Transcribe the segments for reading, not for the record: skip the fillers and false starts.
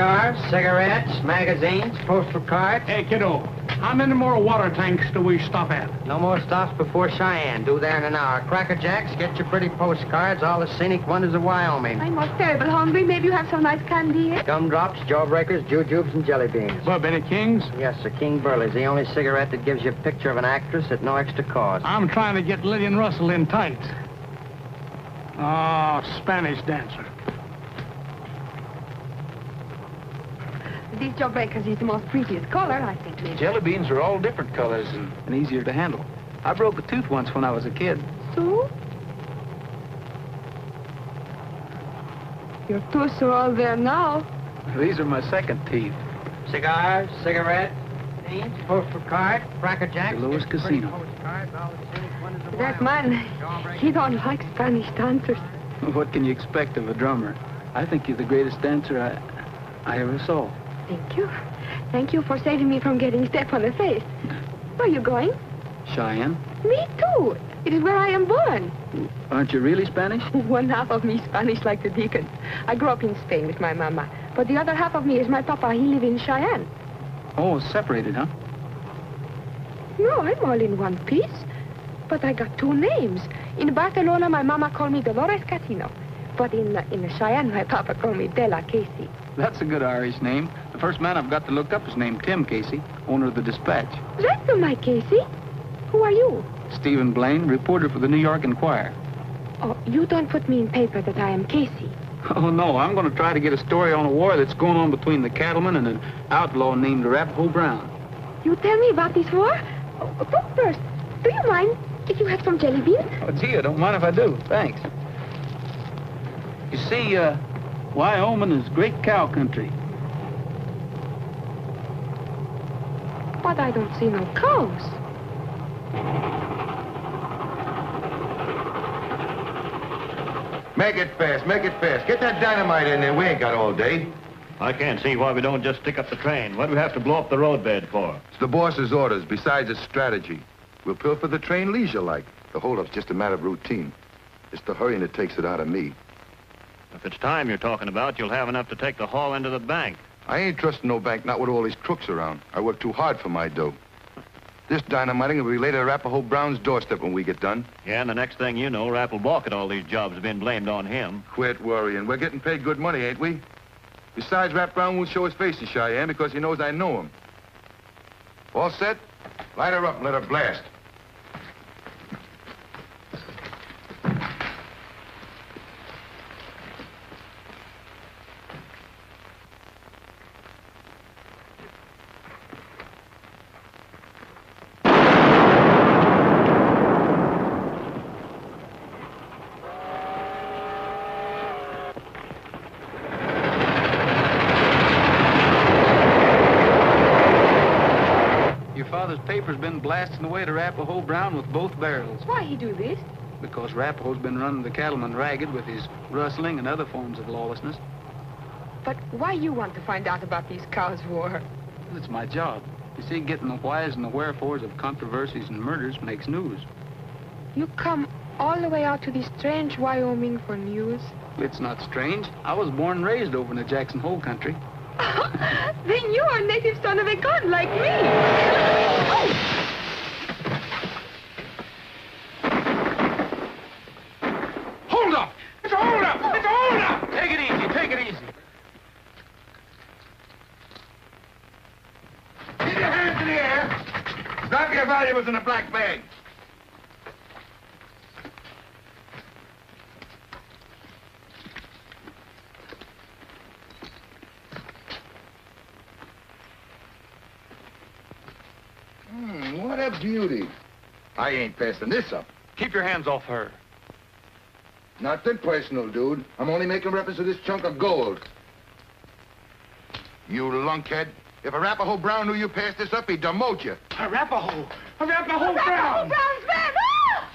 Cigars, cigarettes, magazines, postal cards. Hey, kiddo, how many more water tanks do we stop at? No more stops before Cheyenne. Due there in an hour. Cracker Jacks, get your pretty postcards, all the scenic wonders of Wyoming. I'm most terrible hungry. Maybe you have some nice candy. Gumdrops, jawbreakers, jujubes, and jelly beans. Benny King's? Yes, sir. King Burley's the only cigarette that gives you a picture of an actress at no extra cost. I'm trying to get Lillian Russell in tights. Oh, Spanish dancer. These jawbreakers is the most prettiest color, I think, maybe. Jelly beans are all different colors and easier to handle. I broke a tooth once when I was a kid. So? Your tooths are all there now. These are my second teeth. Cigars, cigarettes, magazines, postal cards, Cracker Jacks. The Lewis Casino. That man, he don't like Spanish dancers. What can you expect of a drummer? I think you're the greatest dancer I ever saw. Thank you. Thank you for saving me from getting step on the face. Where are you going? Cheyenne? Me too. It is where I am born. Aren't you really Spanish? One half of me is Spanish like the deacon. I grew up in Spain with my mama. But the other half of me is my papa. He live in Cheyenne. Oh, separated, huh? No, I'm all in one piece. But I got two names. In Barcelona, my mama called me Dolores Casino. But in Cheyenne, my papa called me Della Casey. That's a good Irish name. The first man I've got to look up is named Tim Casey, owner of the Dispatch. That's not my Casey. Who are you? Stephen Blaine, reporter for the New York Enquirer. Oh, you don't put me in paper that I am Casey. Oh, no, I'm going to try to get a story on a war that's going on between the cattlemen and an outlaw named Arapahoe Brown. You tell me about this war? Oh, but first, do you mind if you have some jelly beans? Oh, gee, I don't mind if I do. Thanks. You see, Wyoming is great cow country. But I don't see no cows. Make it fast, make it fast. Get that dynamite in there. We ain't got all day. I can't see why we don't just stick up the train. What do we have to blow up the roadbed for? It's the boss's orders. Besides, it's strategy. We'll pilfer the train leisure-like. The holdup's just a matter of routine. It's the hurrying that takes it out of me. If it's time you're talking about, you'll have enough to take the haul into the bank. I ain't trusting no bank, not with all these crooks around. I work too hard for my dough. This dynamiting will be laid at Arapahoe Brown's doorstep when we get done. Yeah, and the next thing you know, Rapp will balk at all these jobs have been blamed on him. Quit worrying. We're getting paid good money, ain't we? Besides, Rapp Brown won't show his face in Cheyenne because he knows I know him. All set? Light her up and let her blast. Father's paper's been blasting away to Arapahoe Brown with both barrels. Why he do this? Because Arapahoe's been running the cattlemen ragged with his rustling and other forms of lawlessness. But why you want to find out about these cows' war? It's my job. You see, getting the whys and the wherefores of controversies and murders makes news. You come all the way out to this strange Wyoming for news? It's not strange. I was born and raised over in the Jackson Hole country. Then you are a native son of a gun like me. Oh! Hold up! It's a hold up! It's a hold up! Take it easy, take it easy. Keep your hands in the air. Drop your valuables in a black bag. What a beauty. I ain't passing this up. Keep your hands off her. Nothing personal, dude. I'm only making reference to this chunk of gold. You lunkhead. If Arapahoe Brown knew you passed this up, he'd demote you. Arapahoe! Arapahoe Arapahoe Brown! Brown's back! Ah!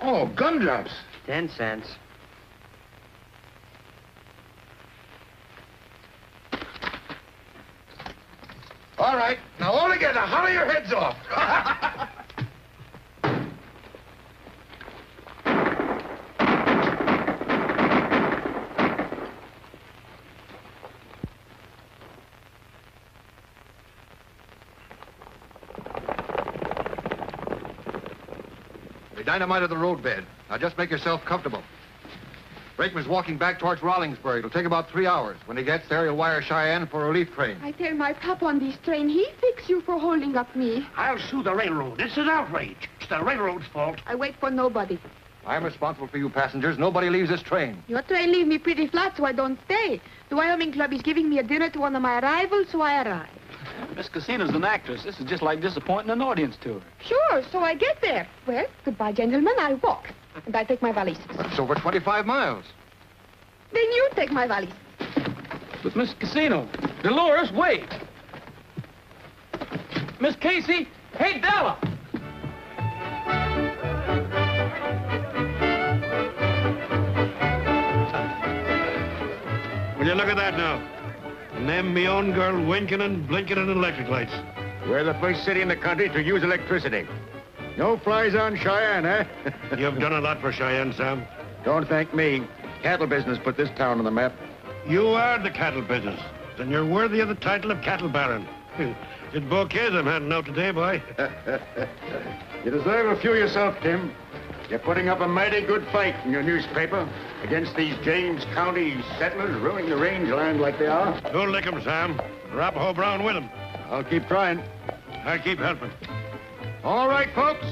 Oh, gumdrops. 10 cents. All right, now all together, holler your heads off. dynamited the roadbed. Now just make yourself comfortable. Brakeman's walking back towards Rollingsburg. It'll take about 3 hours. When he gets there, he'll wire Cheyenne for a relief train. I tell my papa on this train, he fix you for holding up me. I'll sue the railroad. This is outrage. It's the railroad's fault. I wait for nobody. I'm responsible for you passengers. Nobody leaves this train. Your train leave me pretty flat, so I don't stay. The Wyoming Club is giving me a dinner to honor my arrival, so I arrive. Miss Casino's an actress. This is just like disappointing an audience to her. Sure, so I get there. Well, goodbye, gentlemen. I walk. And I take my valises. That's over 25 miles. Then you take my valise. But Miss Casino, Dolores, wait. Miss Casey, hey, Della. Will you look at that now? And them me own girl winking and blinking in electric lights. We're the first city in the country to use electricity. No flies on Cheyenne, eh? You've done a lot for Cheyenne, Sam. Don't thank me. Cattle business put this town on the map. You are the cattle business, and you're worthy of the title of cattle baron. It's bouquets I'm handing out today, boy. You deserve a few yourself, Tim. You're putting up a mighty good fight in your newspaper against these James County settlers ruining the rangeland like they are. Don't lick 'em, Sam. Arapahoe Brown with 'em. I'll keep trying. I'll keep helping. All right, folks.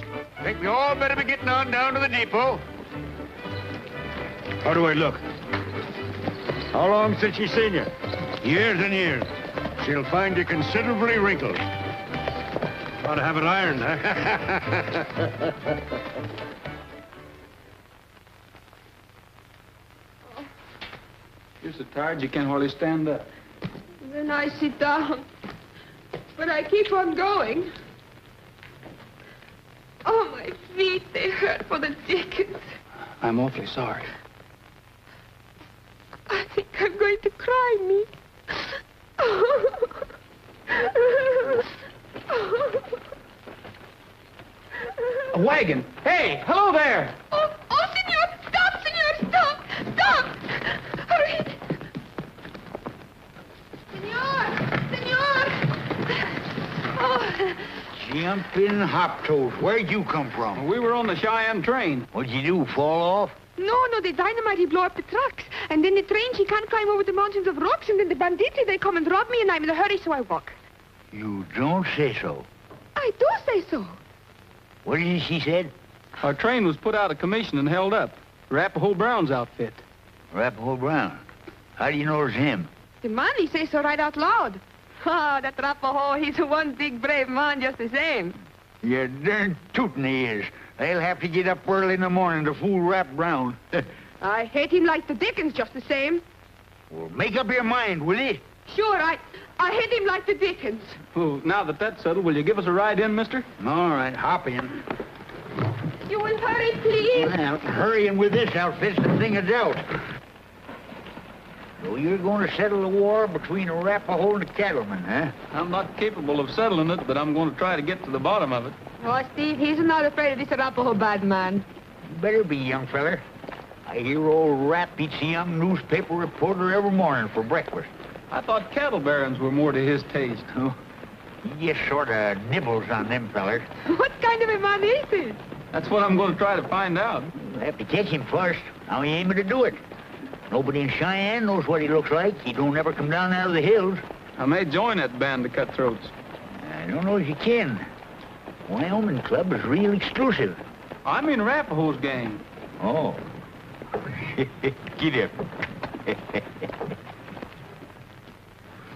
Think we all better be getting on down to the depot. How do I look? How long since she's seen you? Years and years. She'll find you considerably wrinkled. Ought to have it ironed, huh? You're so tired you can't hardly stand up. Then I sit down. But I keep on going. Oh, my feet, they hurt for the dickens. I'm awfully sorry. I think I'm going to cry, me. A wagon. Hey, hello there. Oh, senor! Stop, senor! Stop! Stop! Hurry! Senor! Senor! Oh, Jumping hop toes. Where'd you come from? We were on the Cheyenne train. What'd you do, fall off? no, the dynamite, he blow up the trucks. And then the train, she can't climb over the mountains of rocks. And then the banditti, they come and rob me, and I'm in a hurry, so I walk. You don't say so. I do say so. What is it she said? Our train was put out of commission and held up. Arapahoe Brown's outfit. Arapahoe Brown. How do you know it's him? The man, he says so right out loud. Ah, that Arapahoe, he's one big brave man just the same. You're darn tootin' he is. They'll have to get up early in the morning to fool Rap Brown. I hate him like the dickens just the same. Well, make up your mind, will you? Sure, I hate him like the dickens. Oh, now that that's settled, will you give us a ride in, mister? All right, hop in. You will hurry, please. Well, hurrying with this outfit's the thing of doubt. So you're going to settle the war between Arapahoe and the cattlemen, huh? I'm not capable of settling it, but I'm going to try to get to the bottom of it. Oh, Steve, he's not afraid of this Arapahoe bad man. You better be, young feller. I hear old Rap eats a young newspaper reporter every morning for breakfast. I thought cattle barons were more to his taste. Oh, he just sort of nibbles on them fellers. What kind of a man is he? That's what I'm going to try to find out. We'll have to catch him first. How he aiming to do it? Nobody in Cheyenne knows what he looks like. He don't ever come down out of the hills. I may join that band of cutthroats. I don't know if you can. Wyoming Club is real exclusive. I'm in Arapahoe's gang. Oh. Get up.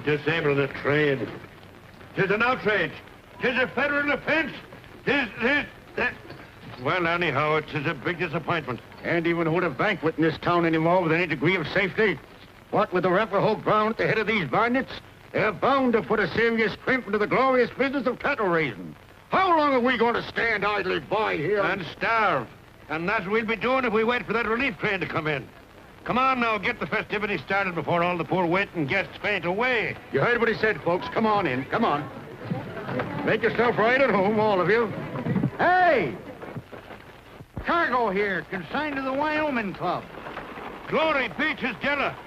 Disable the train. 'Tis an outrage. 'Tis a federal offense. 'Tis. Well, anyhow, it is a big disappointment. Can't even hold a banquet in this town anymore with any degree of safety. What with the Arapahoe Brown at the head of these bandits, they're bound to put a serious crimp into the glorious business of cattle raising. How long are we going to stand idly by here? And starve. And that's what we'll be doing if we wait for that relief train to come in. Come on now, get the festivities started before all the poor waiting guests faint away. You heard what he said, folks. Come on in. Come on. Make yourself right at home, all of you. Hey! Cargo here, consigned to the Wyoming Club. Glory, Peaches, Della.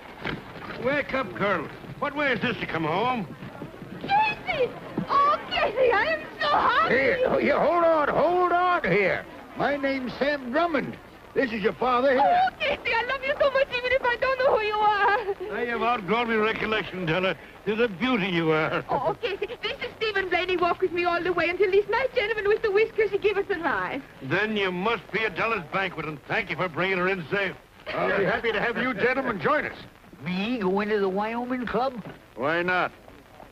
Wake up, girl. What way is this to come home? Casey! Oh, Casey, I am so happy. Here, you hold on here. My name's Sam Drummond. This is your father here. Oh, Casey, I love you so much even if I don't know who you are. I have outgrown my recollection, Della. You're the beauty you are. Oh, Casey, this is Stephen Blaine. He walked with me all the way until this nice gentleman with the whiskers, he gave us a ride. Then you must be at Della's banquet, and thank you for bringing her in safe. I'll be happy to have you gentlemen join us. Me go into the Wyoming Club? Why not?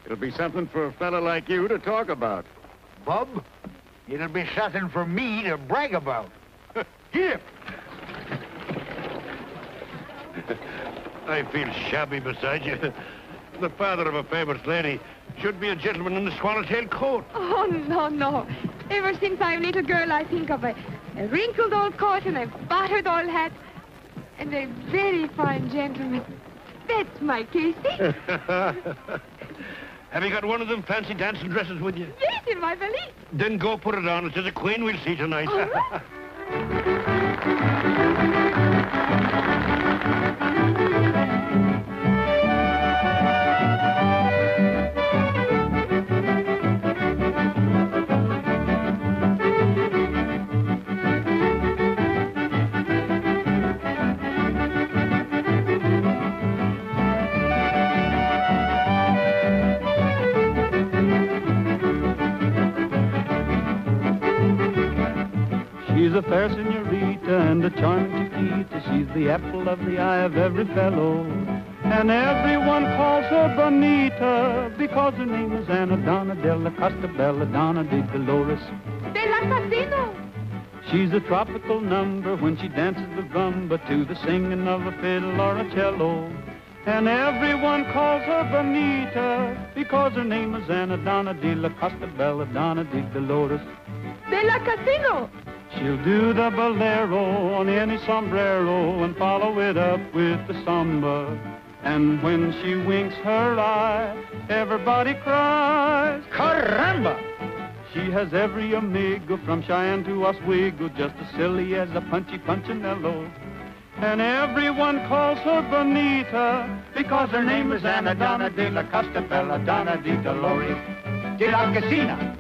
It'll be something for a fella like you to talk about. Bub, it'll be something for me to brag about. Here. I feel shabby beside you. The father of a famous lady should be a gentleman in the swallowtail coat. Oh, no, no. Ever since I'm a little girl, I think of a wrinkled old coat and a battered old hat and a very fine gentleman. That's my Casey. Have you got one of them fancy dancing dresses with you? Yes, in my valise. Then go put it on. It's just a queen we'll see tonight. All right. She's a fair senorita and a charming chiquita. She's the apple of the eye of every fellow. And everyone calls her Bonita because her name is Anna Donna de la Costa Bella Donna de Dolores. De la Casino. She's a tropical number when she dances the rumba to the singing of a fiddle or a cello. And everyone calls her Bonita because her name is Anna Donna de la Costa Bella Donna de Dolores. De la Casino. She'll do the bolero on any sombrero and follow it up with the samba. And when she winks her eye, everybody cries, Caramba! She has every amigo from Cheyenne to Oswego, just as silly as a punchy punchinello. And everyone calls her Bonita because her name is Anna Donna de la Costa Bella Donna de Dolores de la Casina.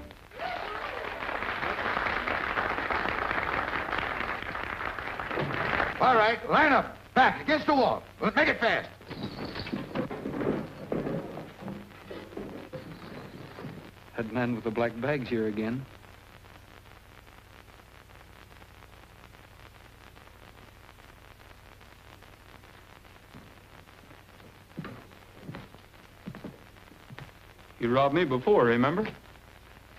All right, line up. Back, against the wall. We'll make it fast. That man with the black bag's here again. You robbed me before, remember?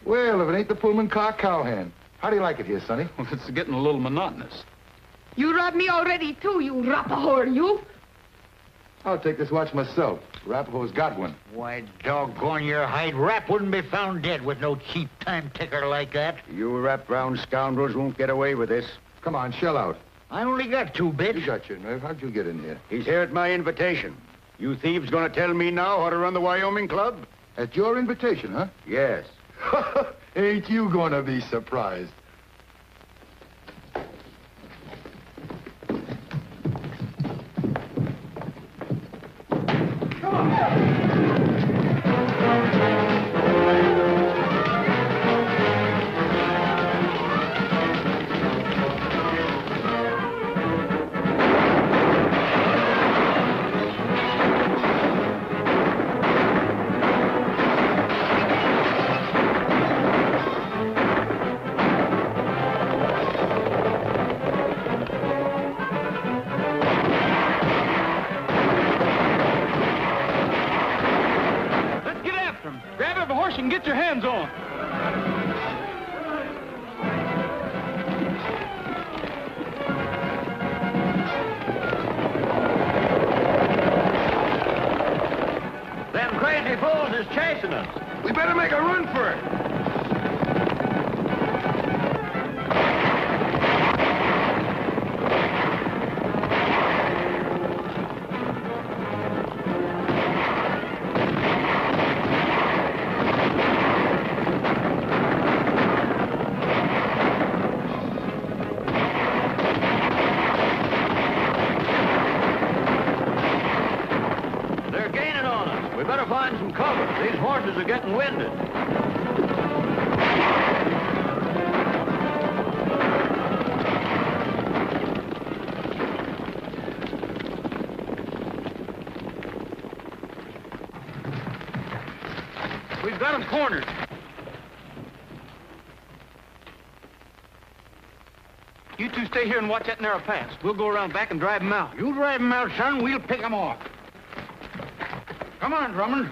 Well, if it ain't the Pullman car cowhand. How do you like it here, Sonny? Well, it's getting a little monotonous. You robbed me already, too, you Arapahoe, you. I'll take this watch myself. Arapahoe's got one. Why, doggone your hide, Rap wouldn't be found dead with no cheap time ticker like that. You Rap Brown scoundrels won't get away with this. Come on, shell out. I only got 2 bits. You got your nerve. How'd you get in here? He's here at my invitation. You thieves gonna tell me now how to run the Wyoming Club? At your invitation, huh? Yes. Ain't you gonna be surprised? And get your hands on. Them crazy fools is chasing us. We better make a run for it. Find some cover. These horses are getting winded. got him cornered. You two stay here and watch that narrow pass. We'll go around back and drive him out. You drive him out, son. We'll pick him off. Come on, Drummond.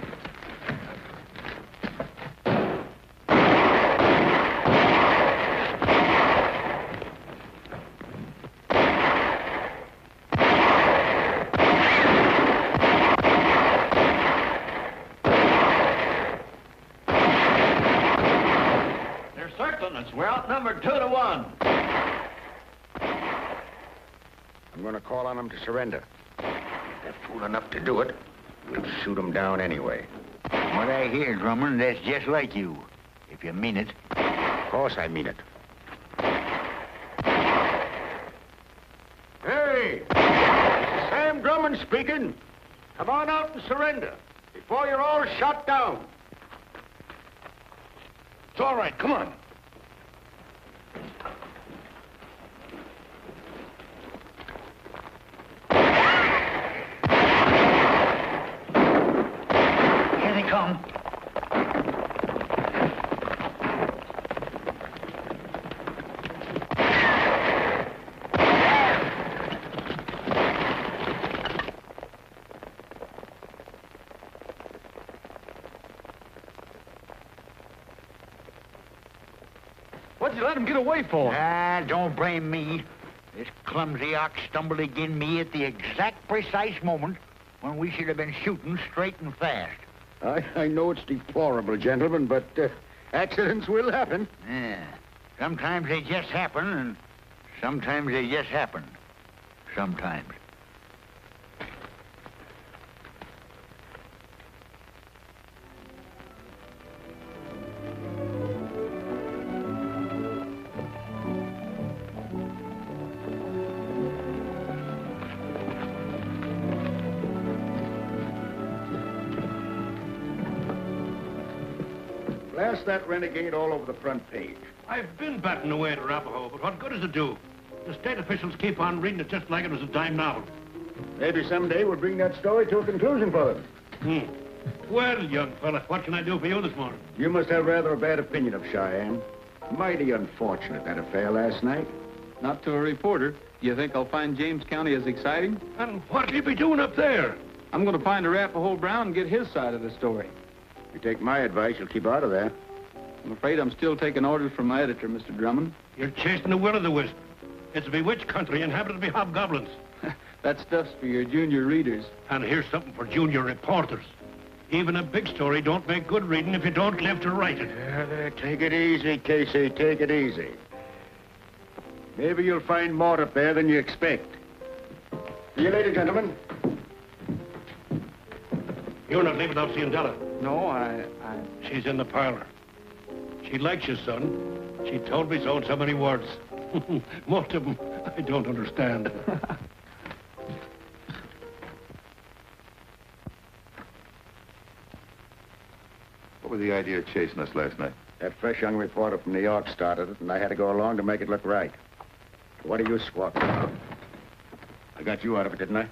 They're circling us. We're outnumbered 2-1. I'm going to call on them to surrender. They're fool enough to do it. We'll shoot them down anyway. What I hear, Drummond, that's just like you. If you mean it. Of course I mean it. Hey! Sam Drummond speaking. Come on out and surrender before you're all shot down. It's all right. Come on. Here they come. What'd you let him get away for? Ah, don't blame me. This clumsy ox stumbled again me at the exact precise moment when we should have been shooting straight and fast. I know it's deplorable, gentlemen, but accidents will happen. Yeah. Sometimes they just happen, and sometimes they just happen. Sometimes. Blast that renegade all over the front page. I've been batting away at Arapahoe, but what good does it do? The state officials keep on reading it just like it was a dime novel. Maybe someday we'll bring that story to a conclusion for them. Well, young fella, what can I do for you this morning? You must have rather a bad opinion of Cheyenne. Mighty unfortunate, that affair last night. Not to a reporter. You think I'll find James County as exciting? And what'll you be doing up there? I'm going to find Arapahoe Brown and get his side of the story. If you take my advice, you'll keep out of there. I'm afraid I'm still taking orders from my editor, Mr. Drummond. You're chasing the will-o'-the-wisp. It's a bewitched country inhabited by hobgoblins. That stuff's for your junior readers. And here's something for junior reporters. Even a big story don't make good reading if you don't live to write it. Yeah, take it easy, Casey. Take it easy. Maybe you'll find more up there than you expect. See you later, gentlemen. You're not leaving without seeing Della. No, She's in the parlor. She likes you, son. She told me so in so many words. Most of them I don't understand. What was the idea of chasing us last night? That fresh young reporter from New York started it, and I had to go along to make it look right. What are you squawking about? I got you out of it, didn't I?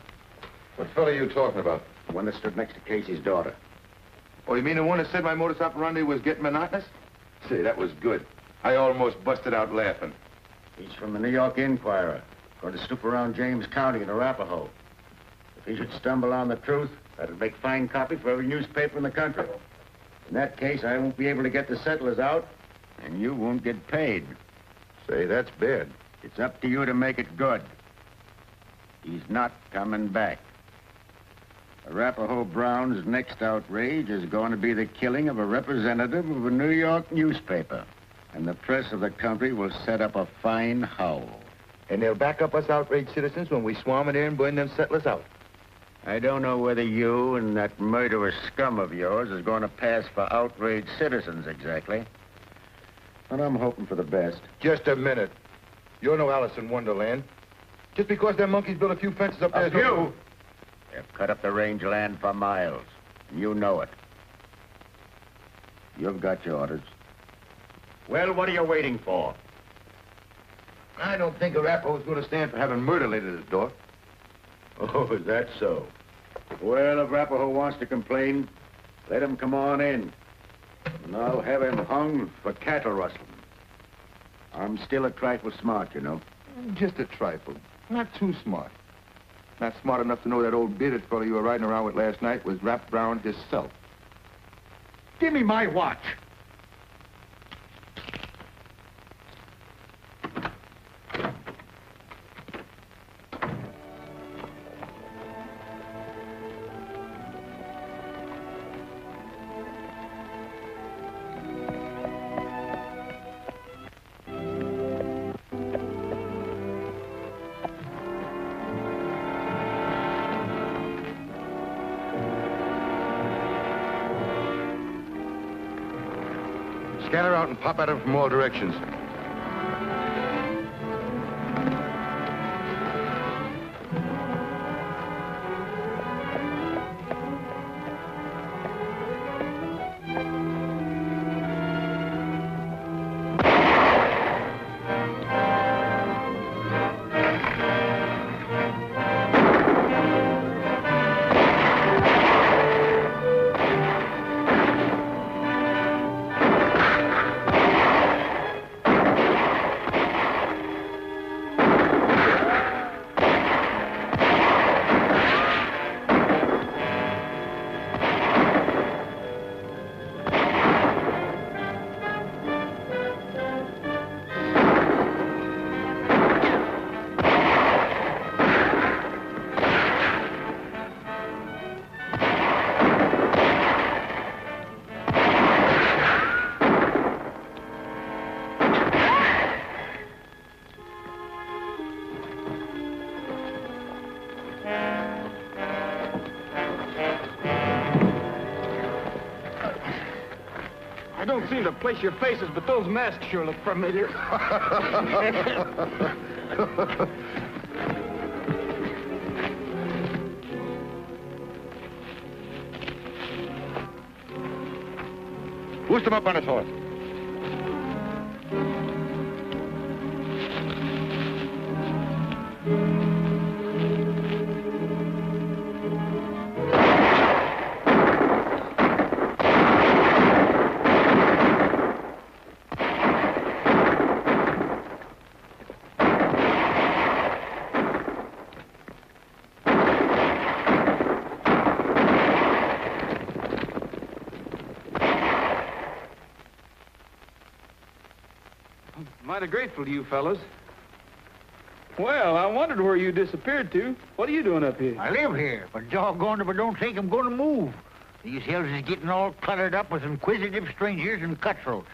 What fellow are you talking about? The one that stood next to Casey's daughter. Oh, you mean the one that said my modus operandi was getting monotonous? Say, that was good. I almost busted out laughing. He's from the New York Inquirer. Going to snoop around James County in Arapahoe. If he should stumble on the truth, that'd make fine copy for every newspaper in the country. In that case, I won't be able to get the settlers out, and you won't get paid. Say, that's bad. It's up to you to make it good. He's not coming back. Arapahoe Brown's next outrage is going to be the killing of a representative of a New York newspaper. And the press of the country will set up a fine howl. And they'll back up us outraged citizens when we swarm in there and burn them settlers out. I don't know whether you and that murderous scum of yours is going to pass for outraged citizens exactly. But I'm hoping for the best. Just a minute. You're no Alice in Wonderland. Just because them monkeys built a few fences up there... A few? They've cut up the rangeland for miles. And you know it. You've got your orders. Well, what are you waiting for? I don't think Arapahoe's going to stand for having murder laid at his door. Oh, is that so? Well, if Arapahoe wants to complain, let him come on in. And I'll have him hung for cattle rustling. I'm still a trifle smart, you know. Just a trifle. Not too smart. Not smart enough to know that old bearded fellow you were riding around with last night was Rap Brown himself. Give me my watch. Scatter out and pop at him from all directions. I don't seem to place your faces, but those masks sure look familiar. Boost him up on his horse. Mighty grateful to you fellas. Well, I wondered where you disappeared to. What are you doing up here? I live here, but doggone if I don't think I'm going to move. These hills is getting all cluttered up with inquisitive strangers and cutthroats.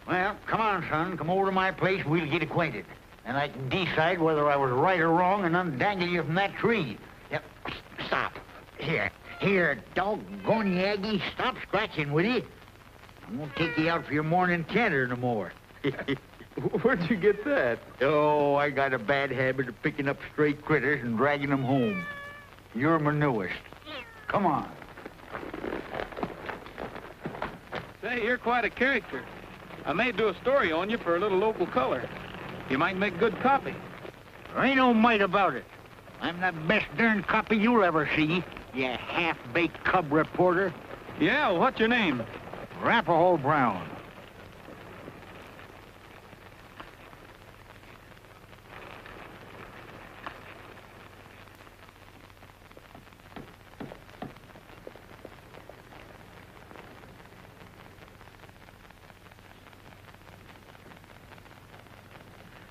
Well, come on, son. Come over to my place and we'll get acquainted. And I can decide whether I was right or wrong and undangle you from that tree. Yep. Stop. Here, doggone you, Aggie. Stop scratching, will you? I won't take you out for your morning canter no more. Where'd you get that? Oh, I got a bad habit of picking up stray critters and dragging them home. You're my newest. Come on. Say, you're quite a character. I may do a story on you for a little local color. You might make good copy. There ain't no might about it. I'm the best darn copy you'll ever see, you half-baked cub reporter. Yeah, well, what's your name? Arapahoe Brown.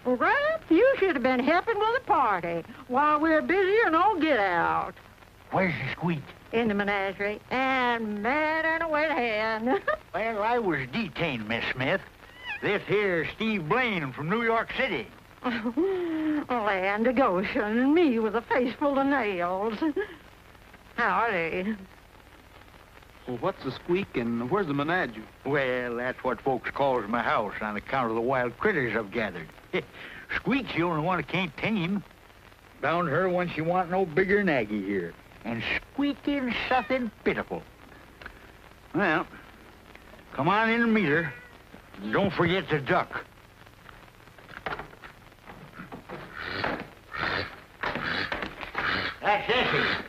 Well, Rap, you should have been helping with the party while we're busy and all get out. Where's the squeak? In the menagerie, and mad and a wet hen. Well, I was detained, Miss Smith. This here's Steve Blaine from New York City. Land of Goshen, and me with a face full of nails. Howdy. Well, what's the squeak and where's the menagerie? Well, that's what folks calls my house on account of the wild critters I've gathered. Squeak's the only one that can't tame. Found her when she want no bigger than Aggie here. And squeaking something pitiful. Well, come on in and meet her. Don't forget the duck. That's Essie.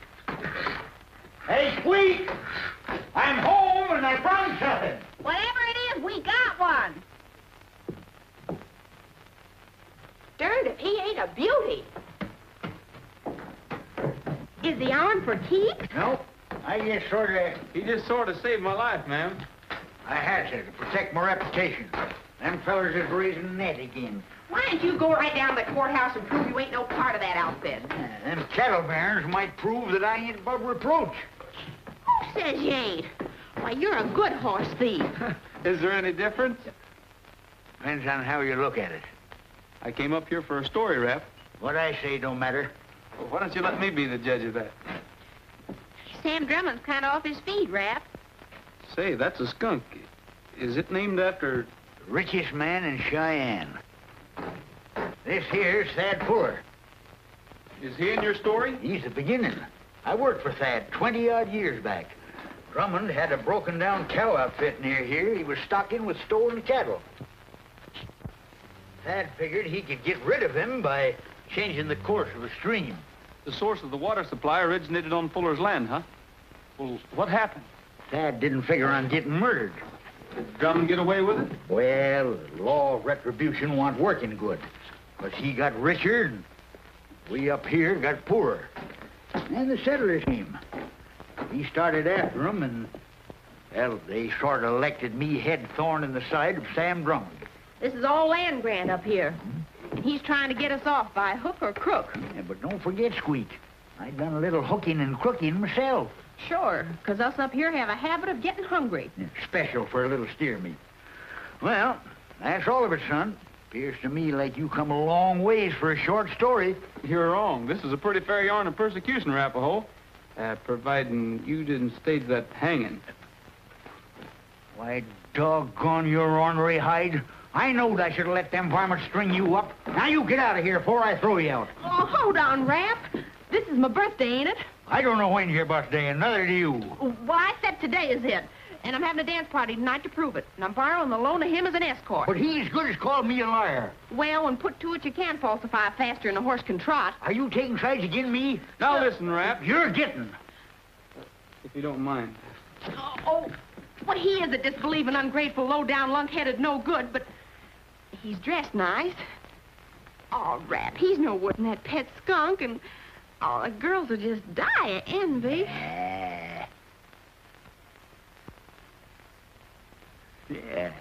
Hey, Squeak! I'm home and I found something. a beauty. Is he on for keeps? No, He just sort of saved my life, ma'am. I had to protect my reputation. Them fellers is raising the net again. Why don't you go right down to the courthouse and prove you ain't no part of that outfit? Them cattle barons might prove that I ain't above reproach. Who says you ain't? Why, you're a good horse thief. Is there any difference? Depends on how you look at it. I came up here for a story, Rap. What I say don't matter. Well, why don't you let me be the judge of that? Sam Drummond's kind of off his feet, Rap. Say, that's a skunk. Is it named after... Richest man in Cheyenne. This here's Thad Fuller. Is he in your story? He's the beginning. I worked for Thad 20-odd years back. Drummond had a broken-down cow outfit near here. He was stocking with stolen cattle. Thad figured he could get rid of him by changing the course of a stream. The source of the water supply originated on Fuller's land, huh? Well, what happened? Thad didn't figure on getting murdered. Did Drummond get away with it? Well, the law of retribution wasn't working good. But he got richer, and we up here got poorer. And the settlers came. He started after them, and, well, they sort of elected me head thorn in the side of Sam Drummond. This is all land grant up here. And he's trying to get us off by hook or crook. Yeah, but don't forget, Squeak. I done a little hooking and crooking myself. Sure, because us up here have a habit of getting hungry. Yeah, special for a little steer meat. Well, that's all of it, son. Appears to me like you come a long ways for a short story. You're wrong. This is a pretty fair yarn of persecution, Arapahoe. Providing you didn't stage that hanging. Why, doggone your ornery hide. I knowed I should have let them varmints string you up. Now you get out of here before I throw you out. Oh, hold on, Rap. This is my birthday, ain't it? I don't know when's your birthday, and neither do you. Well, I said today is it. And I'm having a dance party tonight to prove it. And I'm borrowing the loan of him as an escort. But he as good as called me a liar. Well, when put to it, you can falsify faster than a horse can trot. Are you taking sides against me? Now listen, Rap. You're getting. If you don't mind. Oh, well, he is a disbelieving, ungrateful, low-down, lunk-headed, no good, but he's dressed nice. Oh, Rap, he's no worse than that pet skunk, and oh, the girls will just die of envy. Yeah,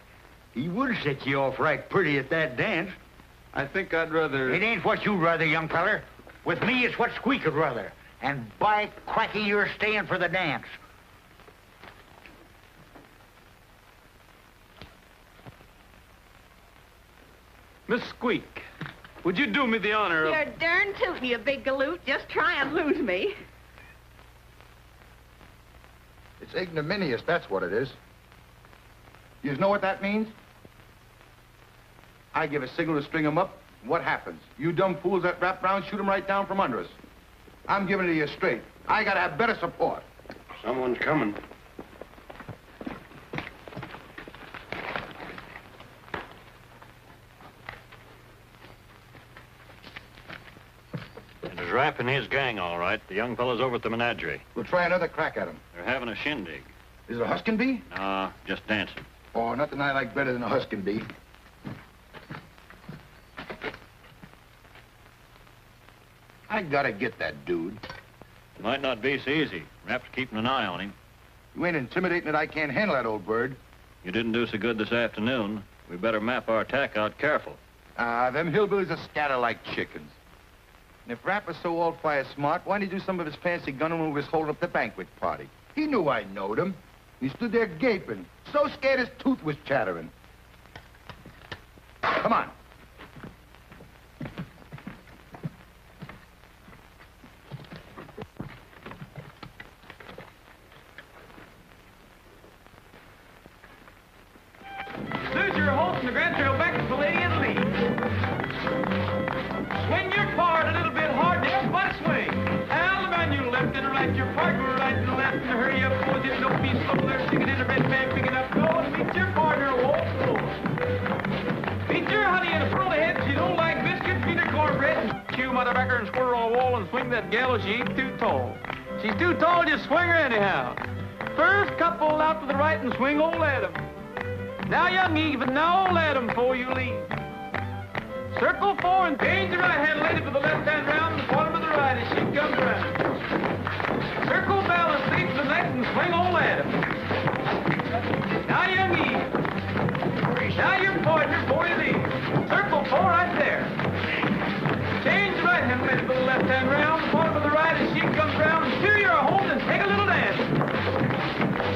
he would set you off right pretty at that dance. I think I'd rather... It ain't what you'd rather, young feller. With me, it's what Squeak would rather. And by cracky, you're staying for the dance. Miss Squeak, would you do me the honor of... You're darn tootin', you big galoot. Just try and lose me. It's ignominious, that's what it is. You know what that means? I give a signal to string 'em up. What happens? You dumb fools that Rap Brown shoot 'em right down from under us. I'm giving it to you straight. I gotta have better support. Someone's coming. It is Rap and his gang, all right. The young fellow's over at the menagerie. We'll try another crack at 'em. They're having a shindig. Is it a huskin' bee? Nah, just dancing. Oh, nothing I like better than a huskin' bee. I gotta get that dude. Might not be so easy. Rap's keeping an eye on him. You ain't intimidating that I can't handle that old bird. You didn't do so good this afternoon. We better map our attack out careful. Them hillbillies are scatter like chickens. And if Rap was so all-fire smart, why didn't he do some of his fancy gunning when he was holding up the banquet party? He knew I knowed him. He stood there gaping, so scared his tooth was chattering. Come on. Lose your horse in the Grand Trail back to the lady and lead. Swing your card a little bit hard, everybody swing. Alabama, you left and right, your partner right and left, and hurry up, boys, if don't be slow there, stick it in the red bag, pick it up, go, and meet your partner, walk slow. Meet your honey in a pearl ahead, she don't like biscuits, feed her cornbread, and chew motherfucker and squirt on the wall and swing that gal, she ain't too tall. She's too tall, just swing her anyhow. First couple out to the right and swing old Adam. Now, young even, now old Adam before you leave. Circle 4 and change the right-hand lady for the left-hand round and the bottom of the right as she comes around. Circle balance lead to the next and swing on ladder. Now young Eve. Now your partner for you lead. Circle 4 right there. Change the right-hand lady for the left-hand round, the bottom of the right as she comes around. And two you're holding and take a little dance.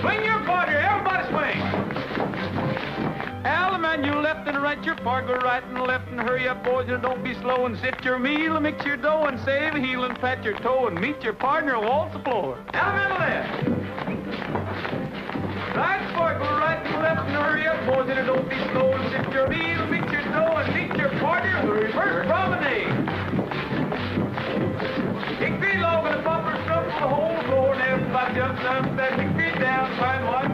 Swing your partner, everybody swing. Al, the man, you left and right, your partner right and left, and hurry up, boys, and don't be slow, and sit your meal, and mix your dough, and save a heel, and pat your toe, and meet your partner, waltz the floor. Al, the man, left. Right sparkle, right and left, and hurry up, boys, and don't be slow, and sit your meal, and mix your dough, and meet your partner, the reverse promenade. Hickory log and a bumper stump for the whole floor, and everybody jumps up that hickory down, fine watch.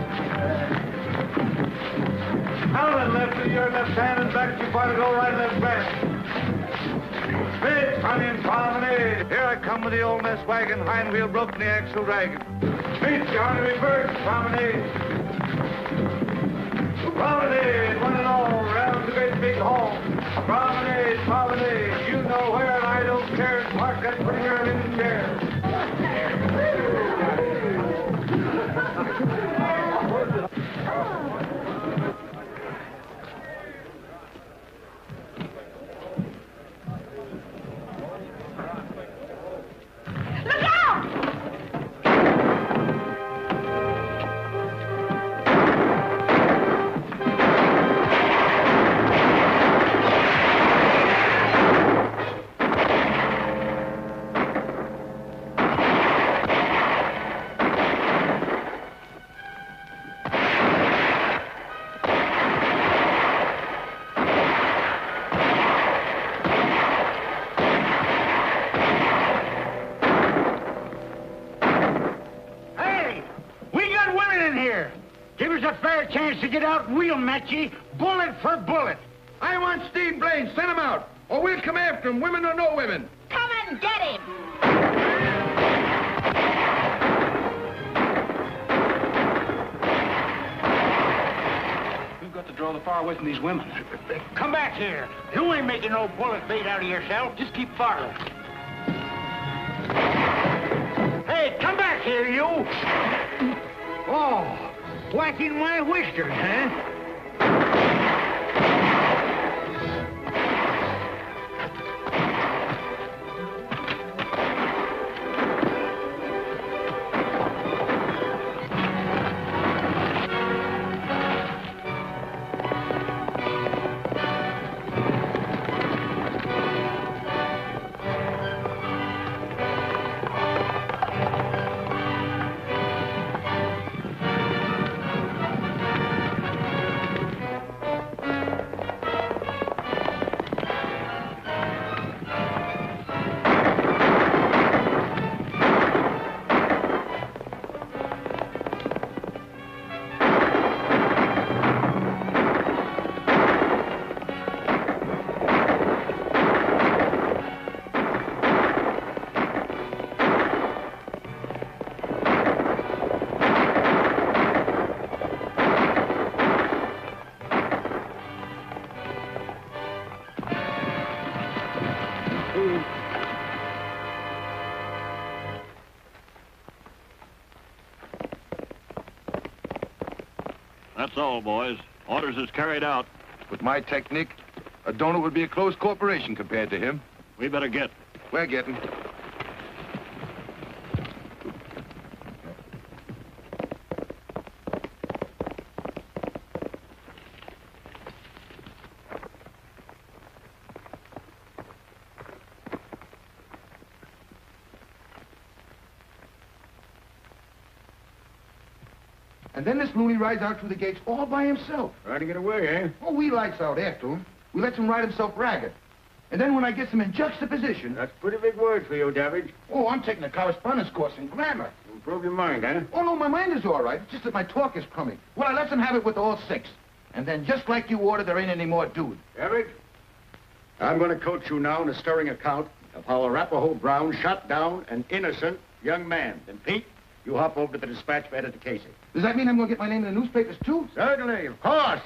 Out and left with your left hand and back to your partner, go right, left, back. Spit, honey, and promenade. Here I come with the old mess wagon, hind wheel broken, the axle dragging. Spit, honey, reverse, promenade. Promenade, one and all, round the great big hall. Promenade, promenade, you know where, and I don't care. Mark that pretty girl in the chair. Look out! To get out, we'll match ye, bullet for bullet. I want Steve Blaine. Send him out, or we'll come after him, women or no women. Come and get him! We've got to draw the fire away from these women. Come back here. You ain't making no bullet bait out of yourself. Just keep firing. Hey, come back here, you. Oh. Whacking my whiskers, huh? That's all, boys. Orders is carried out. With my technique, a donut would be a closed corporation compared to him. We better get. We're getting. And then this loony rides out through the gates all by himself. Trying to get away, eh? Oh, we lights out after him. We lets him ride himself ragged. And then when I gets him in juxtaposition... That's pretty big words for you, Davidge. Oh, I'm taking a correspondence course in grammar. Improve your mind, huh? Oh, no, my mind is all right. It's just that my talk is crummy. Well, I lets him have it with all six. And then just like you ordered, there ain't any more dude. Davidge, I'm going to coach you now in a stirring account of how Arapahoe Brown shot down an innocent young man. And Pete, you hop over to the dispatch for Editor Casey. Does that mean I'm going to get my name in the newspapers, too? Certainly, of course.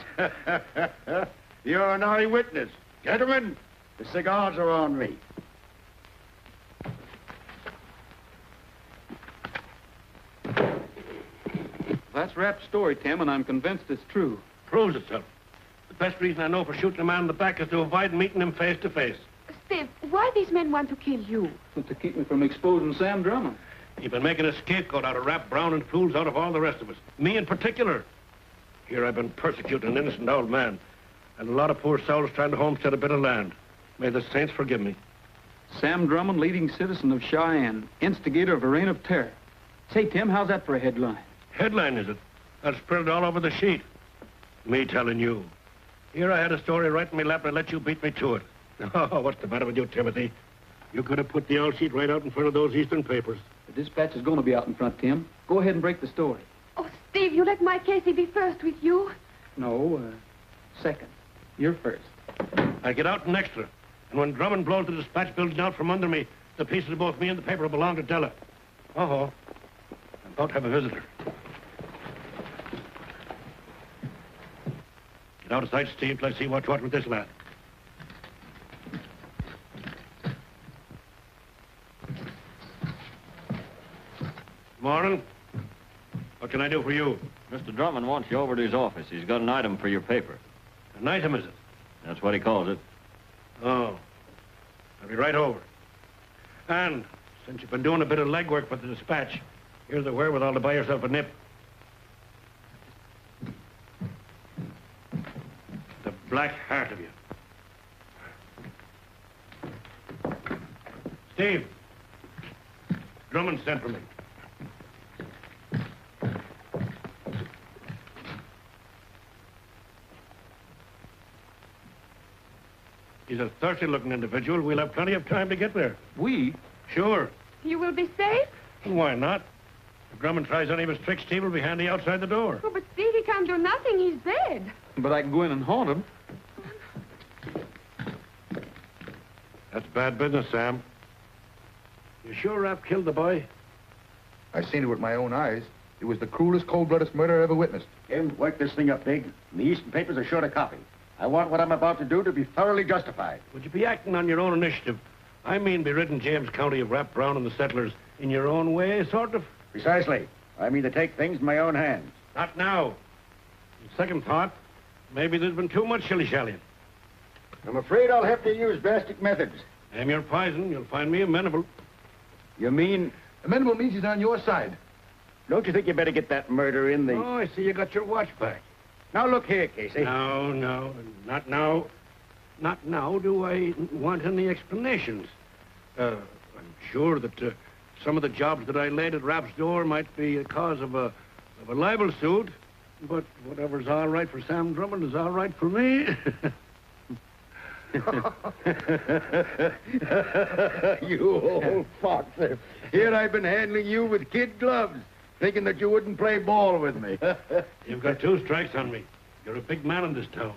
You're an eye witness. Gentlemen, The cigars are on me. That's Rap's story, Tim, and I'm convinced it's true. Proves itself. The best reason I know for shooting a man in the back is to avoid meeting him face to face. Steve, why these men want to kill you? But to keep me from exposing Sam Drummond. You've been making a scapegoat out of Rap Brown and fools out of all the rest of us. Me in particular. Here I've been persecuting an innocent old man. And a lot of poor souls trying to homestead a bit of land. May the saints forgive me. Sam Drummond, leading citizen of Cheyenne, instigator of a reign of terror. Say, Tim, how's that for a headline? Headline, is it? That's printed all over the sheet. Me telling you. Here I had a story right in my lap and I let you beat me to it. Oh, what's the matter with you, Timothy? You could have put the old sheet right out in front of those Eastern papers. The dispatch is going to be out in front, Tim. Go ahead and break the story. Oh, Steve, you let my Casey be first with you. No, second. You're first. I get out an extra. And when Drummond blows the dispatch building out from under me, the pieces of both me and the paper belong to Della. Uh-oh. I'm about to have a visitor. Get out of sight, Steve. Let's see what's what with this lad. Morning. What can I do for you? Mr. Drummond wants you over to his office. He's got an item for your paper. An item, is it? That's what he calls it. Oh. I'll be right over. And since you've been doing a bit of legwork for the dispatch, here's the wherewithal to buy yourself a nip. The black heart of you. Steve. Drummond sent for me. He's a thirsty-looking individual. We'll have plenty of time to get there. We? Sure. You will be safe? Why not? If Drummond tries any of his tricks, Steve will be handy outside the door. Oh, but Steve, he can't do nothing. He's dead. But I can go in and haunt him. That's bad business, Sam. You sure Rap killed the boy? I seen it with my own eyes. It was the cruelest, cold-blooded murder I ever witnessed. Tim, work this thing up big. The Eastern papers are short a copy. I want what I'm about to do to be thoroughly justified. Would you be acting on your own initiative? I mean be ridding James County of Rap Brown and the settlers in your own way, sort of? Precisely. I mean to take things in my own hands. Not now. On second thought, maybe there's been too much shilly-shallying. I'm afraid I'll have to use drastic methods. Name your poison, you'll find me amenable. You mean... Amenable means he's on your side. Don't you think you better get that murder in the... Oh, I see you got your watch back. Now, look here, Casey. No, not now. Not now do I want any explanations. I'm sure that some of the jobs that I laid at Rap's door might be a cause of a libel suit, but whatever's all right for Sam Drummond is all right for me. You old fox. Here I've been handling you with kid gloves, thinking that you wouldn't play ball with me. You've got 2 strikes on me. You're a big man in this town.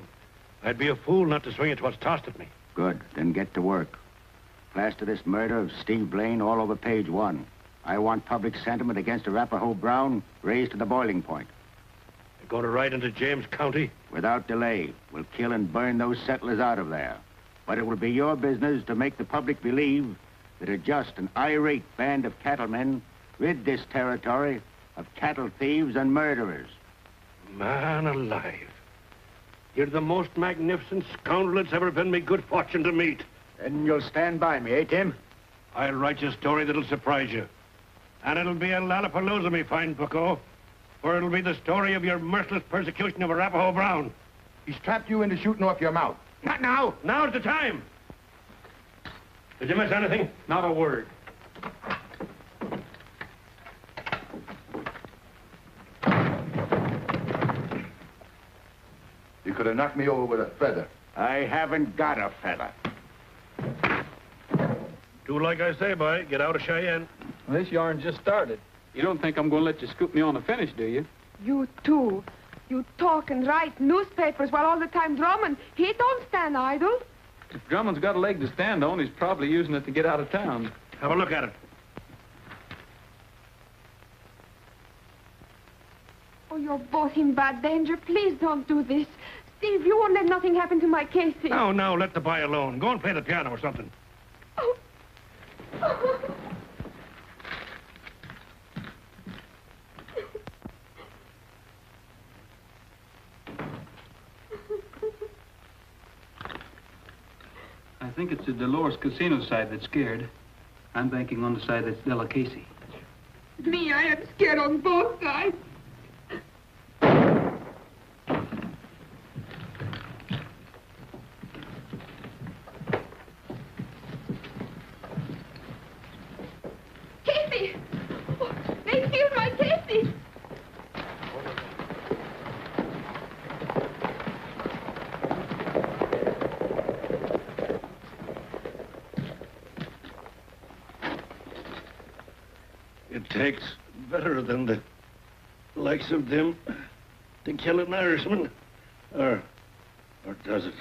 I'd be a fool not to swing at what's tossed at me. Good. Then get to work. Plaster this murder of Steve Blaine all over page 1. I want public sentiment against Arapahoe Brown raised to the boiling point. You're going to ride into James County? Without delay. We'll kill and burn those settlers out of there. But it will be your business to make the public believe that a just and irate band of cattlemen rid this territory of cattle thieves and murderers. Man alive. You're the most magnificent scoundrel it's ever been me good fortune to meet. Then you'll stand by me, eh, Tim? I'll write you a story that'll surprise you. And it'll be a lollapalooza, me fine bucko. For it'll be the story of your merciless persecution of Arapahoe Brown. He's trapped you into shooting off your mouth. Not now. Now's the time. Did you miss anything? Not a word. You could have knocked me over with a feather. I haven't got a feather. Do like I say, boy. Get out of Cheyenne. Well, this yarn just started. You don't think I'm going to let you scoop me on the finish, do you? You too. You talk and write newspapers while all the time Drummond, he don't stand idle. If Drummond's got a leg to stand on, he's probably using it to get out of town. Have a look at it. Oh, you're both in bad danger. Please don't do this. Steve, you won't let nothing happen to my Casey. No, no, let the boy alone. Go and play the piano or something. Oh. I think it's the Dolores Casino side that's scared. I'm banking on the side that's Della Casey. Me, I am scared on both sides. Casey! Oh, they killed my Casey! It takes better than the likes of them to kill an Irishman. Or does it?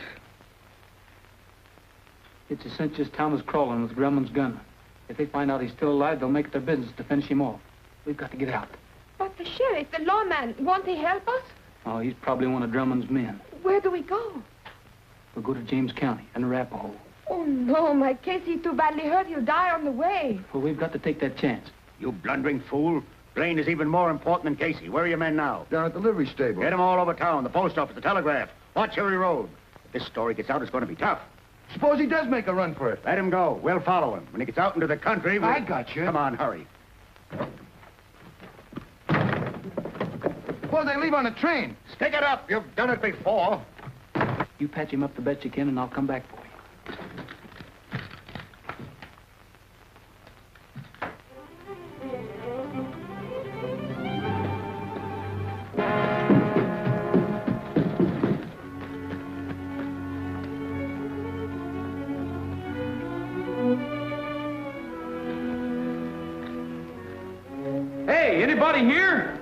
It's a cinch this town is crawling with Grumman's gun. If they find out he's still alive, they'll make it their business to finish him off. We've got to get out. But the sheriff, the lawman, won't he help us? Oh, he's probably one of Drummond's men. Where do we go? We'll go to James County and Arapahoe. Oh, no, my Casey too badly hurt. He'll die on the way. Well, we've got to take that chance. You blundering fool. Blaine is even more important than Casey. Where are your men now? Down at the livery stable. Get them all over town, the post office, the telegraph. Watch every road. If this story gets out, it's going to be tough. Suppose he does make a run for it. Let him go. We'll follow him. When he gets out into the country, I got you. Come on, hurry. Suppose they leave on the train. Stick it up. You've done it before. You patch him up the best you can, and I'll come back for you. Hey, anybody here?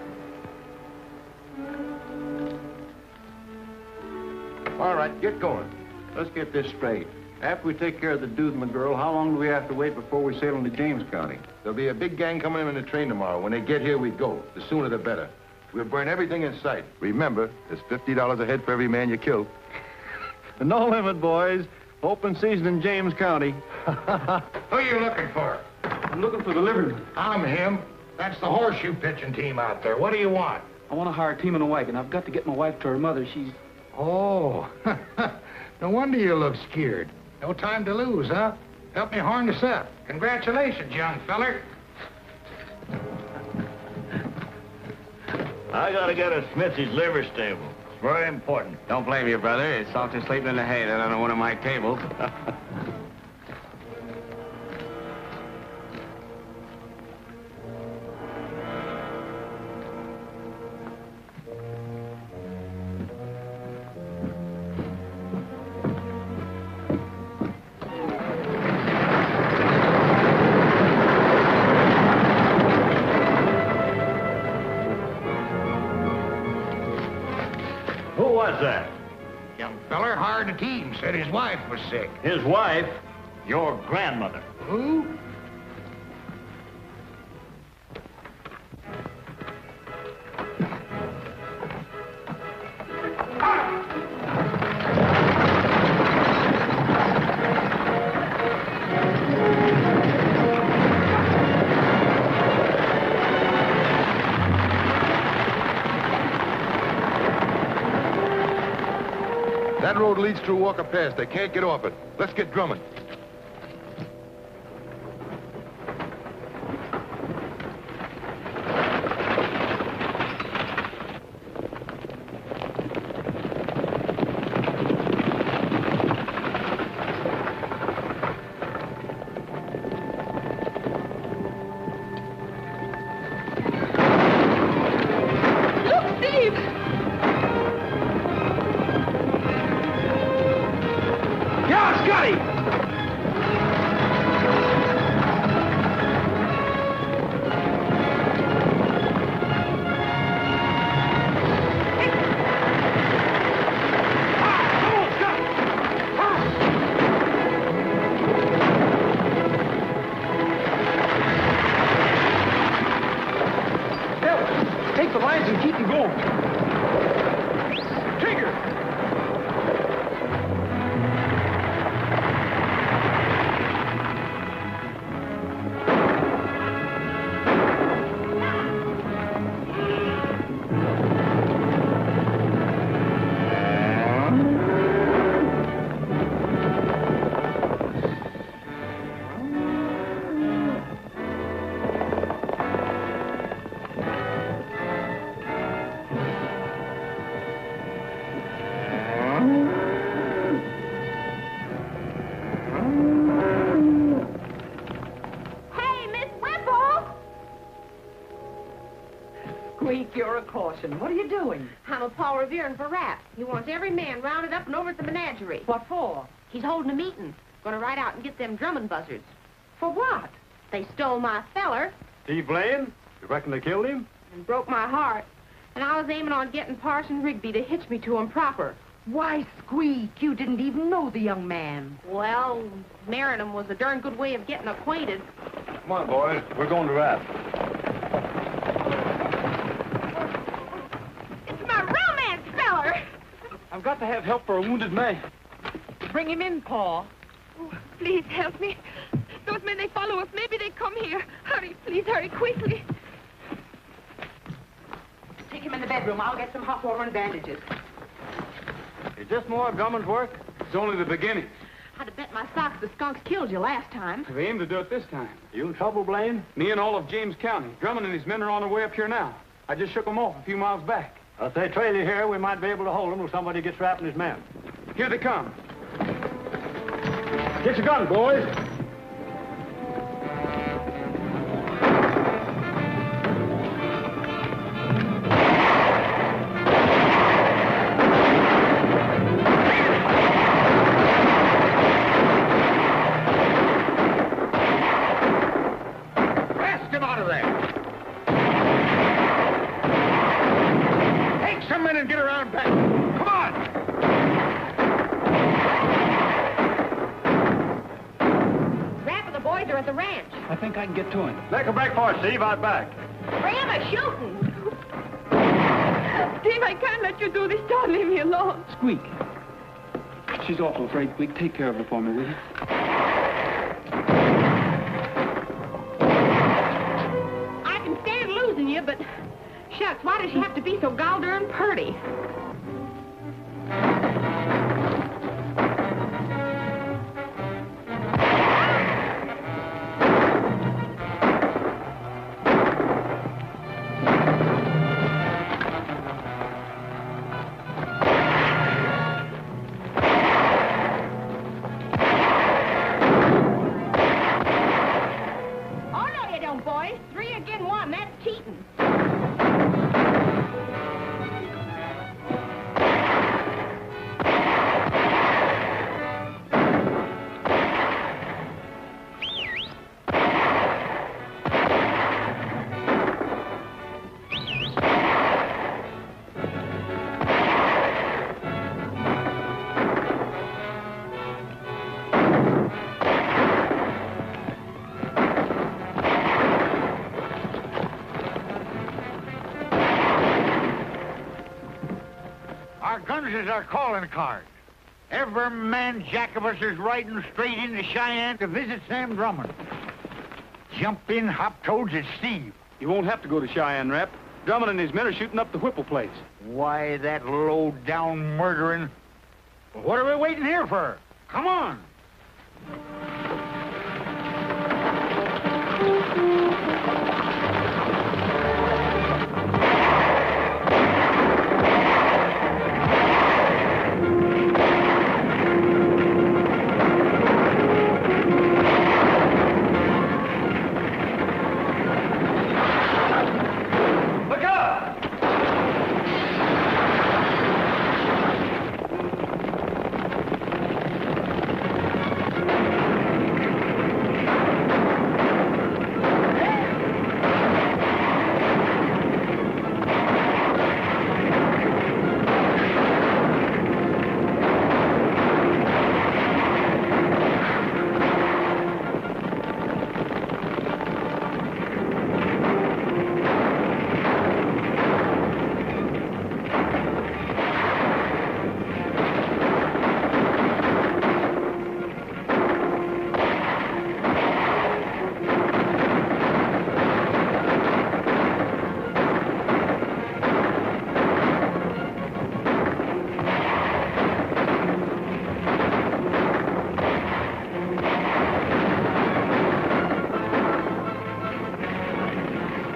All right, get going. Let's get this straight. After we take care of the dude and the girl, how long do we have to wait before we sail into James County? There'll be a big gang coming in on the train tomorrow. When they get here, we go. The sooner the better. We'll burn everything in sight. Remember, there's $50 a head for every man you kill. No limit, boys. Open season in James County. Who are you looking for? I'm looking for the liveryman. I'm him. That's the horseshoe pitching team out there. What do you want? I want to hire a team and a wagon. I've got to get my wife to her mother. She's... Oh, no wonder you look scared. No time to lose, huh? Help me harness up. Congratulations, young feller. I gotta get a Smithy's liver stable. It's very important. Don't blame you, brother. It's soft as sleeping in the hay than on one of my tables. Who was that? Young feller hired a team. Said his wife was sick. His wife? Your grandmother. Who? That road leads through Walker Pass. They can't get off it. Let's get drumming. Squeak, you're a caution. What are you doing? I'm a Paul Revering for Rap. He wants every man rounded up and over at the menagerie. What for? He's holding a meeting. Gonna ride out and get them drumming buzzards. For what? They stole my feller Steve Blaine? You reckon they killed him? and broke my heart. And I was aiming on getting Parson Rigby to hitch me to him proper. Why, Squeak, you didn't even know the young man. Well, marrying him was a darn good way of getting acquainted. Come on, boys. We're going to rap. It's my romance feller! I've got to have help for a wounded man. Bring him in, Paul. Oh, please help me. Those men, they follow us. Maybe they come here. Hurry, please, hurry, quickly. Take him in the bedroom. I'll get some hot water and bandages. Is this more of Drummond's work? It's only the beginning. I'd have bet my socks the skunks killed you last time. They aim to do it this time. You in trouble, Blaine? Me and all of James County. Drummond and his men are on their way up here now. I just shook them off a few miles back. If they trail you here, we might be able to hold them till somebody gets Rapp and his men. Here they come. Get your guns, boys. Blast him out of there! Take some men and get around back. Come on! Rap and the boys are at the ranch. I think I can get to him. Make a break for it, Steve. Out back. Bring him a shooting. Steve, I can't let you do this. Don't leave me alone. Squeak. She's awful afraid, Squeak. Take care of her for me, will you? I can stand losing you, but shucks, why does she have to be so gol darn purty? Oh, no, you don't, boys. 3 against 1, that's cheating. Our guns is our calling card. Every man jack of us is riding straight into Cheyenne to visit Sam Drummond. Jump in, hop toads, it's Steve. You won't have to go to Cheyenne, Rap. Drummond and his men are shooting up the Whipple place. Why, that low-down murdering. What are we waiting here for? Come on. Look out!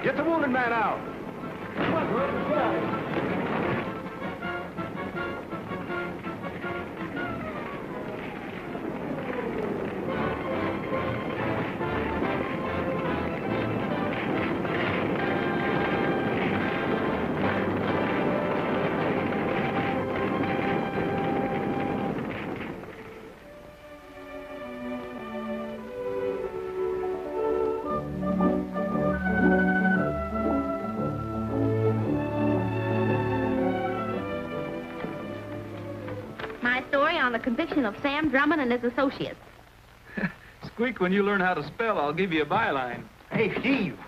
Get the wounded man out. Come on, Brooks, get out of here. conviction of Sam Drummond and his associates. Squeak, when you learn how to spell, I'll give you a byline. Hey, Steve.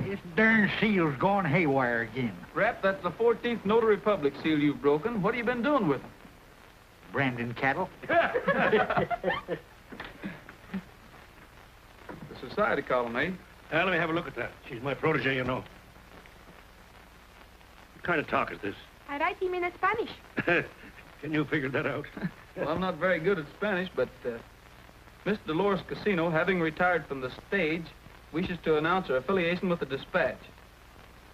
This darn seal's gone haywire again. Rap, that's the 14th Notary Public seal you've broken. What have you been doing with them? Brandon cattle. The society column, eh? Let me have a look at that. She's my protege, you know. What kind of talk is this? I write him in Spanish. Can you figure that out? Well, I'm not very good at Spanish, but Miss Dolores Casino, having retired from the stage, wishes to announce her affiliation with the Dispatch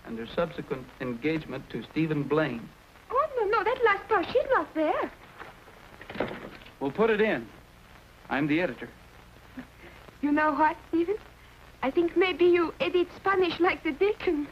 and her subsequent engagement to Stephen Blaine. Oh, no, that last part, she's not there. We'll put it in. I'm the editor. You know what, Stephen? I think maybe you edit Spanish like the Dickens.